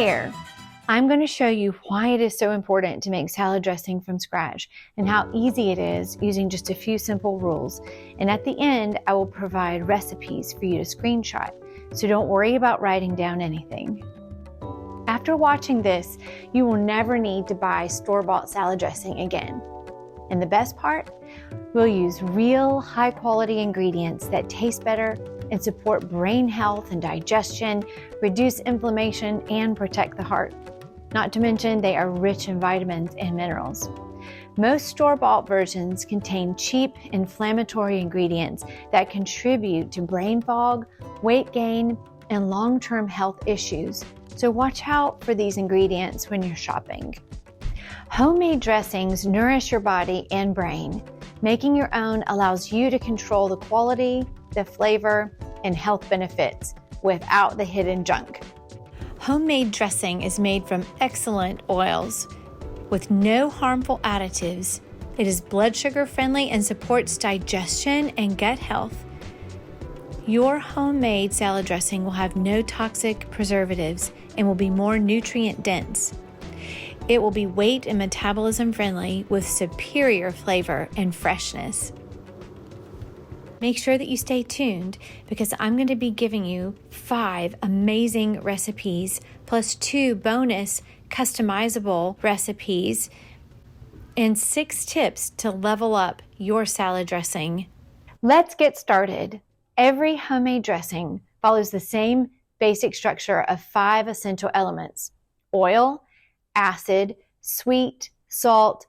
there! I'm going to show you why it is so important to make salad dressing from scratch and how easy it is using just a few simple rules. And at the end, I will provide recipes for you to screenshot, so don't worry about writing down anything. After watching this, you will never need to buy store-bought salad dressing again. And the best part? We'll use real, high-quality ingredients that taste better and support brain health and digestion, reduce inflammation, and protect the heart. Not to mention, they are rich in vitamins and minerals. Most store-bought versions contain cheap, inflammatory ingredients that contribute to brain fog, weight gain, and long-term health issues. So watch out for these ingredients when you're shopping. Homemade dressings nourish your body and brain. Making your own allows you to control the quality, the flavor, and health benefits without the hidden junk. Homemade dressing is made from excellent oils with no harmful additives. It is blood sugar friendly and supports digestion and gut health. Your homemade salad dressing will have no toxic preservatives and will be more nutrient dense. It will be weight and metabolism friendly with superior flavor and freshness. Make sure that you stay tuned because I'm going to be giving you 5 amazing recipes plus 2 bonus customizable recipes and 6 tips to level up your salad dressing. Let's get started. Every homemade dressing follows the same basic structure of 5 essential elements: oil, acid, sweet, salt,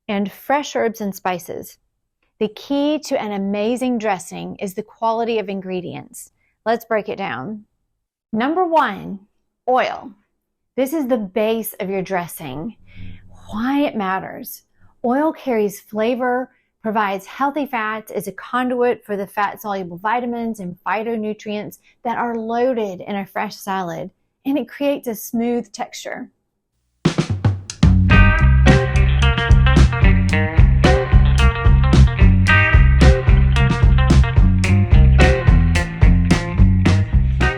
and fresh herbs and spices. The key to an amazing dressing is the quality of ingredients. Let's break it down. Number 1, oil. This is the base of your dressing. Why it matters. Oil carries flavor, provides healthy fats, is a conduit for the fat-soluble vitamins and phytonutrients that are loaded in a fresh salad, and it creates a smooth texture.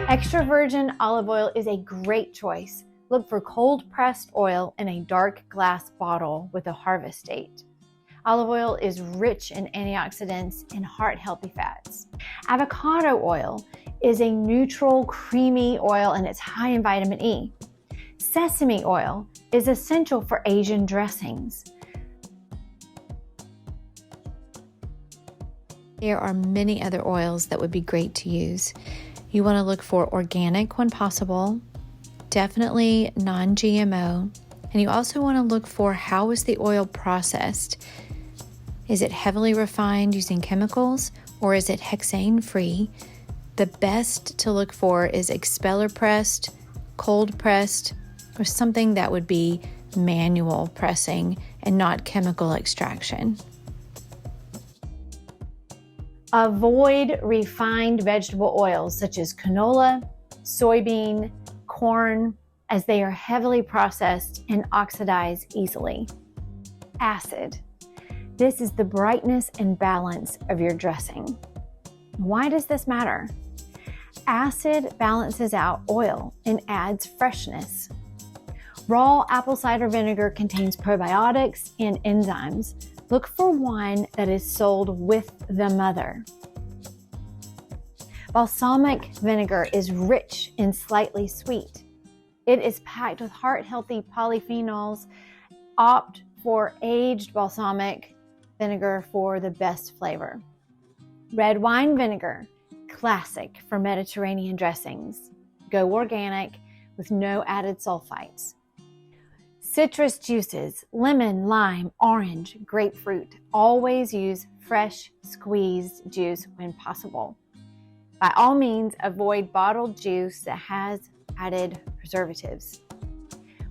Extra virgin olive oil is a great choice. Look for cold pressed oil in a dark glass bottle with a harvest date. Olive oil is rich in antioxidants and heart healthy fats. Avocado oil is a neutral, creamy oil and it's high in vitamin E. Sesame oil is essential for Asian dressings. There are many other oils that would be great to use. You want to look for organic when possible, definitely non-GMO, and you also want to look for how is the oil processed. Is it heavily refined using chemicals or is it hexane free? The best to look for is expeller pressed, cold pressed, or something that would be manual pressing and not chemical extraction. Avoid refined vegetable oils such as canola, soybean, corn, as they are heavily processed and oxidize easily. Acid. This is the brightness and balance of your dressing. Why does this matter? Acid balances out oil and adds freshness. Raw apple cider vinegar contains probiotics and enzymes. Look for one that is sold with the mother. Balsamic vinegar is rich and slightly sweet. It is packed with heart-healthy polyphenols. Opt for aged balsamic vinegar for the best flavor. Red wine vinegar, classic for Mediterranean dressings. Go organic with no added sulfites. Citrus juices, lemon, lime, orange, grapefruit. Always use fresh squeezed juice when possible. By all means, avoid bottled juice that has added preservatives.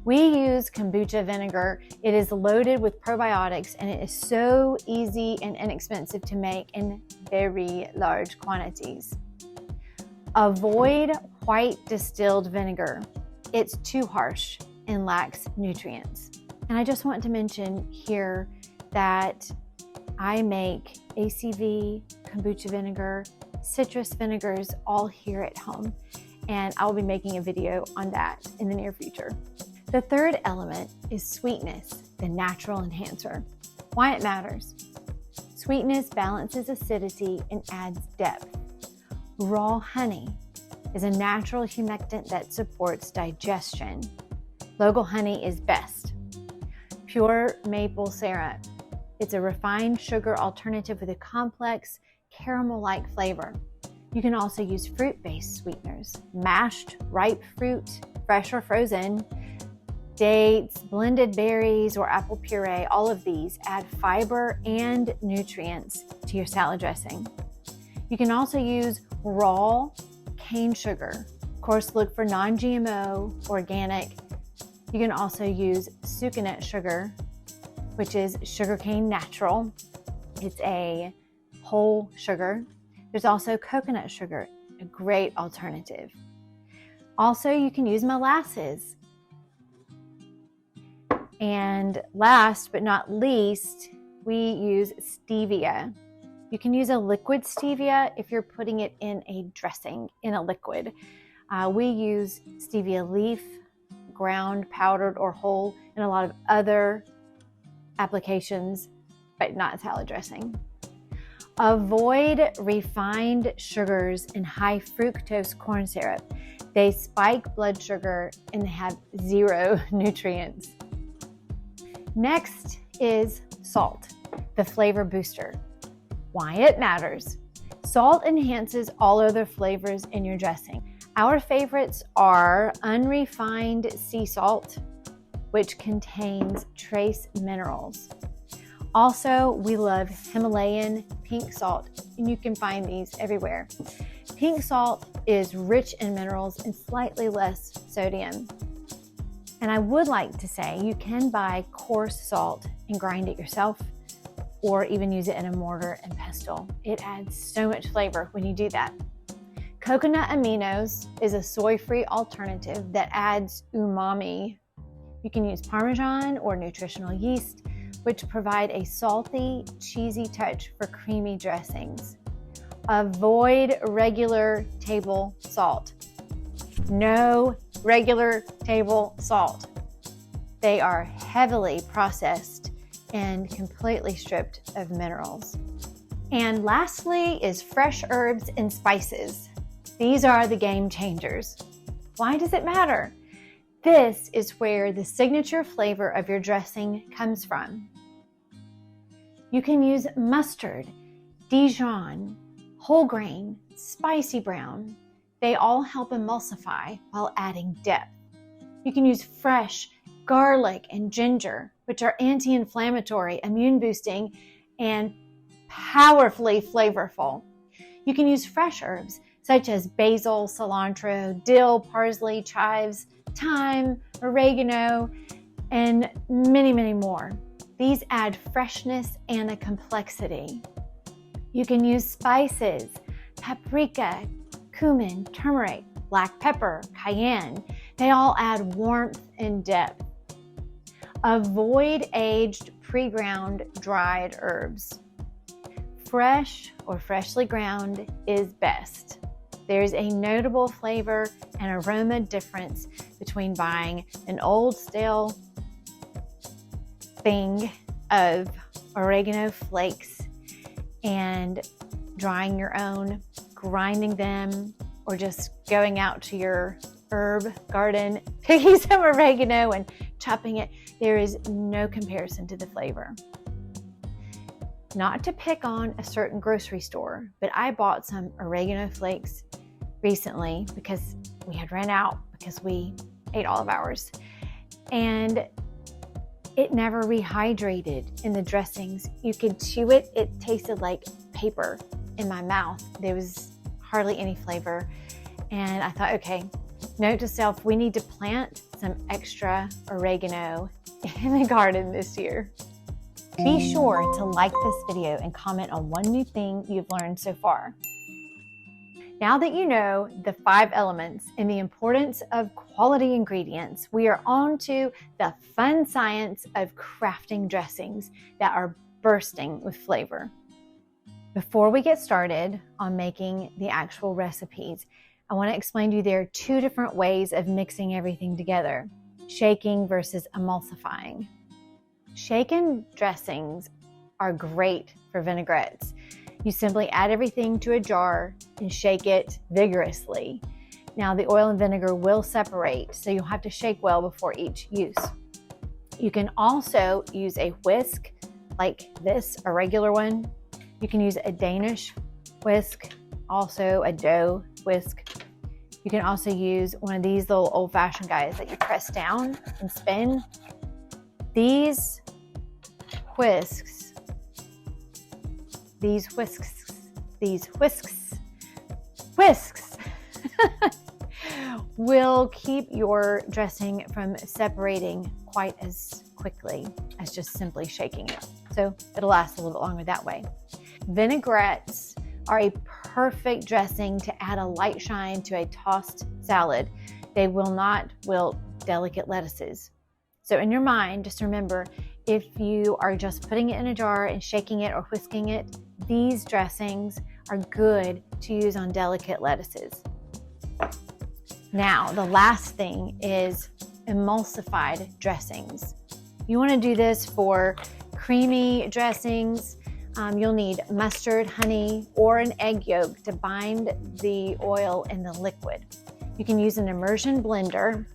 We use kombucha vinegar. It is loaded with probiotics and it is so easy and inexpensive to make in very large quantities. Avoid white distilled vinegar. It's too harsh and lacks nutrients. And I just want to mention here that I make ACV, kombucha vinegar, citrus vinegars all here at home. and I'll be making a video on that in the near future. The third element is sweetness, the natural enhancer. Why it matters. Sweetness balances acidity and adds depth. Raw honey is a natural humectant that supports digestion. Local honey is best. Pure maple syrup. It's a refined sugar alternative with a complex caramel-like flavor. You can also use fruit-based sweeteners, mashed, ripe fruit, fresh or frozen, dates, blended berries, or apple puree. All of these add fiber and nutrients to your salad dressing. You can also use raw cane sugar. Of course, look for non-GMO, organic. You can also use sucanat sugar, which is sugarcane natural. It's a whole sugar. There's also coconut sugar, a great alternative. Also, you can use molasses. And last but not least, we use stevia. You can use a liquid stevia if you're putting it in a dressing, in a liquid. We use stevia leaf, ground, powdered, or whole in a lot of other applications, but not salad dressing. Avoid refined sugars and high fructose corn syrup. They spike blood sugar and they have zero nutrients. Next is salt, the flavor booster. Why it matters. Salt enhances all other flavors in your dressing. Our favorites are unrefined sea salt, which contains trace minerals. Also, we love Himalayan pink salt, and you can find these everywhere. Pink salt is rich in minerals and slightly less sodium. And I would like to say you can buy coarse salt and grind it yourself, or even use it in a mortar and pestle. It adds so much flavor when you do that. Coconut aminos is a soy-free alternative that adds umami. You can use Parmesan or nutritional yeast, which provide a salty, cheesy touch for creamy dressings. Avoid regular table salt. No regular table salt. They are heavily processed and completely stripped of minerals. And lastly is fresh herbs and spices. These are the game changers. Why does it matter? This is where the signature flavor of your dressing comes from. You can use mustard, Dijon, whole grain, spicy brown. They all help emulsify while adding depth. You can use fresh garlic and ginger, which are anti-inflammatory, immune boosting, and powerfully flavorful. You can use fresh herbs such as basil, cilantro, dill, parsley, chives, thyme, oregano, and many, many more. These add freshness and a complexity. You can use spices, paprika, cumin, turmeric, black pepper, cayenne. They all add warmth and depth. Avoid aged, pre-ground, dried herbs. Fresh or freshly ground is best. There's a notable flavor and aroma difference between buying an old stale thing of oregano flakes and drying your own, grinding them, or just going out to your herb garden, picking some oregano and chopping it. There is no comparison to the flavor. Not to pick on a certain grocery store, but I bought some oregano flakes recently because we had ran out because we ate all of ours. And it never rehydrated in the dressings. You could chew it. It tasted like paper in my mouth. There was hardly any flavor. And I thought, okay, note to self, we need to plant some extra oregano in the garden this year. Be sure to like this video and comment on one new thing you've learned so far. Now that you know the 5 elements and the importance of quality ingredients, we are on to the fun science of crafting dressings that are bursting with flavor. Before we get started on making the actual recipes, I want to explain to you there are two different ways of mixing everything together: shaking versus emulsifying. Shaken dressings are great for vinaigrettes. You simply add everything to a jar and shake it vigorously. Now the oil and vinegar will separate, so you'll have to shake well before each use. You can also use a whisk like this, a regular one. You can use a Danish whisk, also a dough whisk. You can also use one of these little old-fashioned guys that you press down and spin. These whisks will keep your dressing from separating quite as quickly as just simply shaking it. So it'll last a little bit longer that way. Vinaigrettes are a perfect dressing to add a light shine to a tossed salad. They will not wilt delicate lettuces. So in your mind, just remember, if you are just putting it in a jar and shaking it or whisking it, these dressings are good to use on delicate lettuces. Now, the last thing is emulsified dressings. You want to do this for creamy dressings. You'll need mustard, honey, or an egg yolk to bind the oil in the liquid. You can use an immersion blender.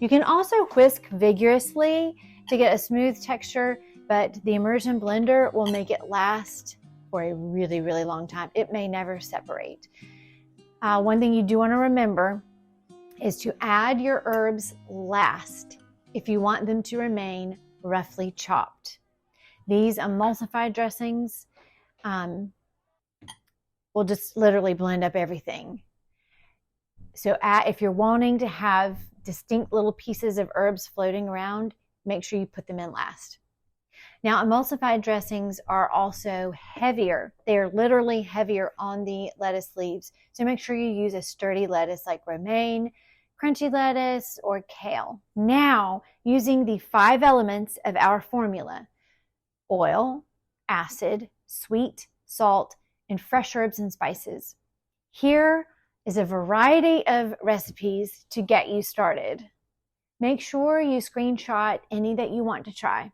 You can also whisk vigorously to get a smooth texture, but the immersion blender will make it last for a really, really long time. It may never separate. One thing you do want to remember is to add your herbs last if you want them to remain roughly chopped. These emulsified dressings will just literally blend up everything. So if you're wanting to have distinct little pieces of herbs floating around, make sure you put them in last. Now, emulsified dressings are also heavier. They are literally heavier on the lettuce leaves. So make sure you use a sturdy lettuce like romaine, crunchy lettuce, or kale. Now, using the 5 elements of our formula: oil, acid, sweet, salt, and fresh herbs and spices. Here is a variety of recipes to get you started. Make sure you screenshot any that you want to try.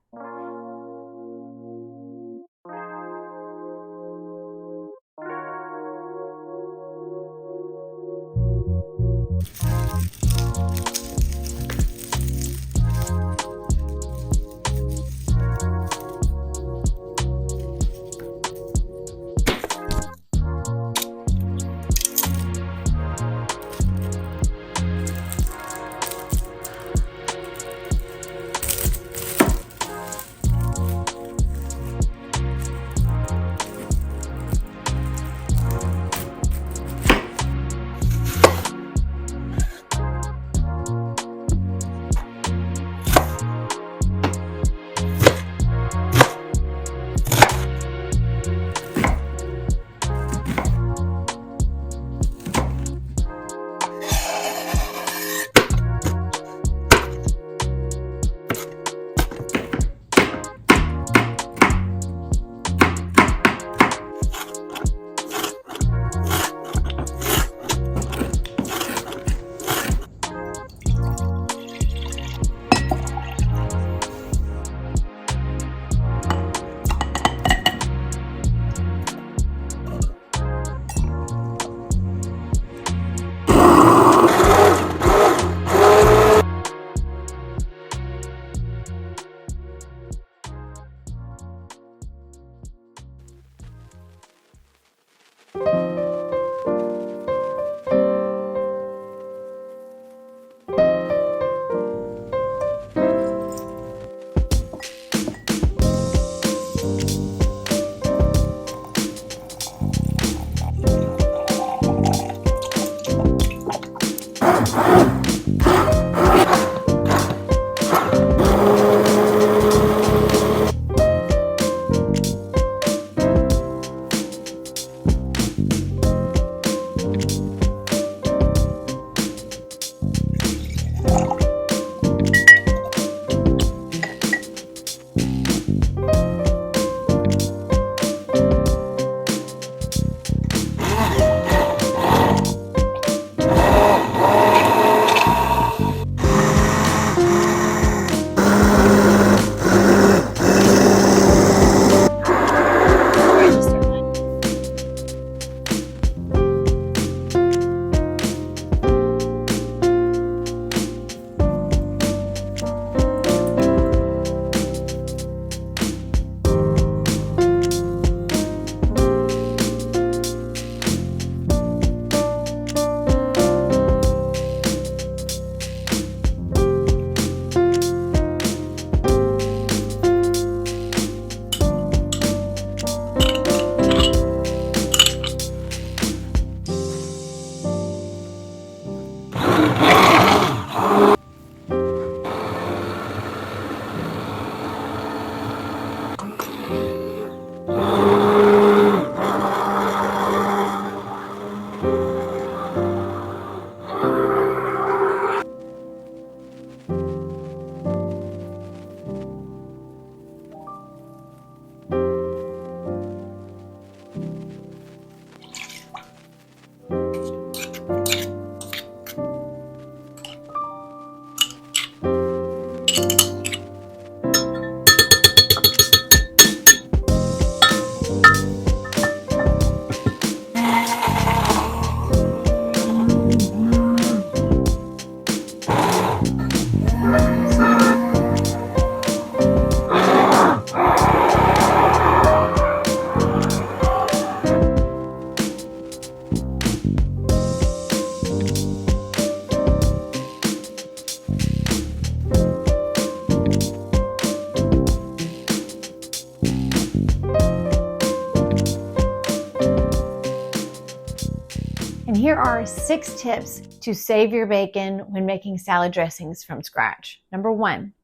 And here are 6 tips to save your bacon when making salad dressings from scratch. Number 1,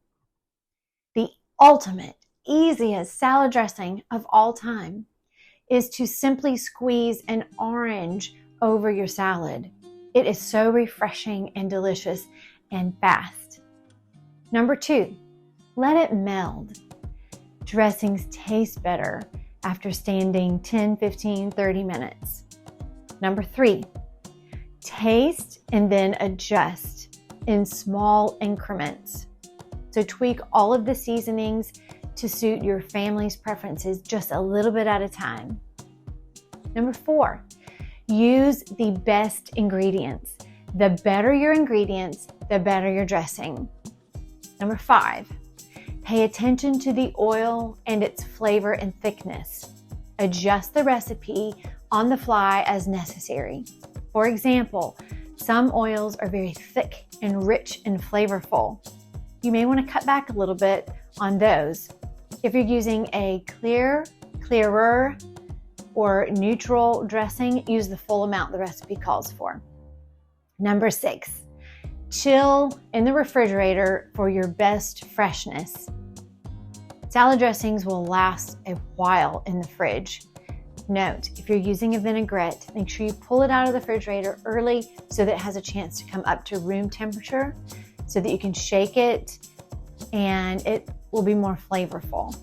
the ultimate, easiest salad dressing of all time is to simply squeeze an orange over your salad. It is so refreshing and delicious and fast. Number 2, let it meld. Dressings taste better after standing 10, 15, 30 minutes. Number 3, taste and then adjust in small increments. So tweak all of the seasonings to suit your family's preferences just a little bit at a time. Number 4, use the best ingredients. The better your ingredients, the better your dressing. Number 5, pay attention to the oil and its flavor and thickness. Adjust the recipe on the fly as necessary. For example, some oils are very thick and rich and flavorful. You may want to cut back a little bit on those. If you're using a clearer, or neutral dressing, use the full amount the recipe calls for. Number 6, chill in the refrigerator for your best freshness. Salad dressings will last a while in the fridge. Note, if you're using a vinaigrette, make sure you pull it out of the refrigerator early so that it has a chance to come up to room temperature so that you can shake it and it will be more flavorful.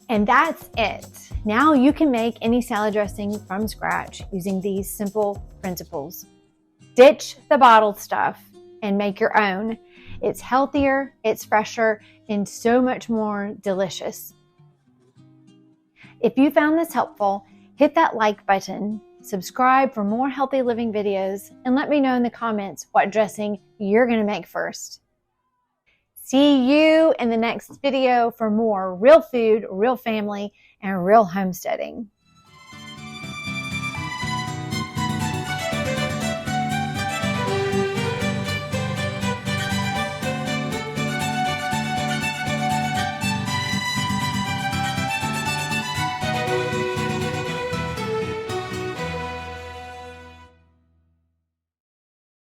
And that's it. Now you can make any salad dressing from scratch using these simple principles. Ditch the bottled stuff and make your own. It's healthier, it's fresher, and so much more delicious. If you found this helpful, hit that like button, subscribe for more healthy living videos, and let me know in the comments what dressing you're going to make first. See you in the next video for more real food, real family, and real homesteading.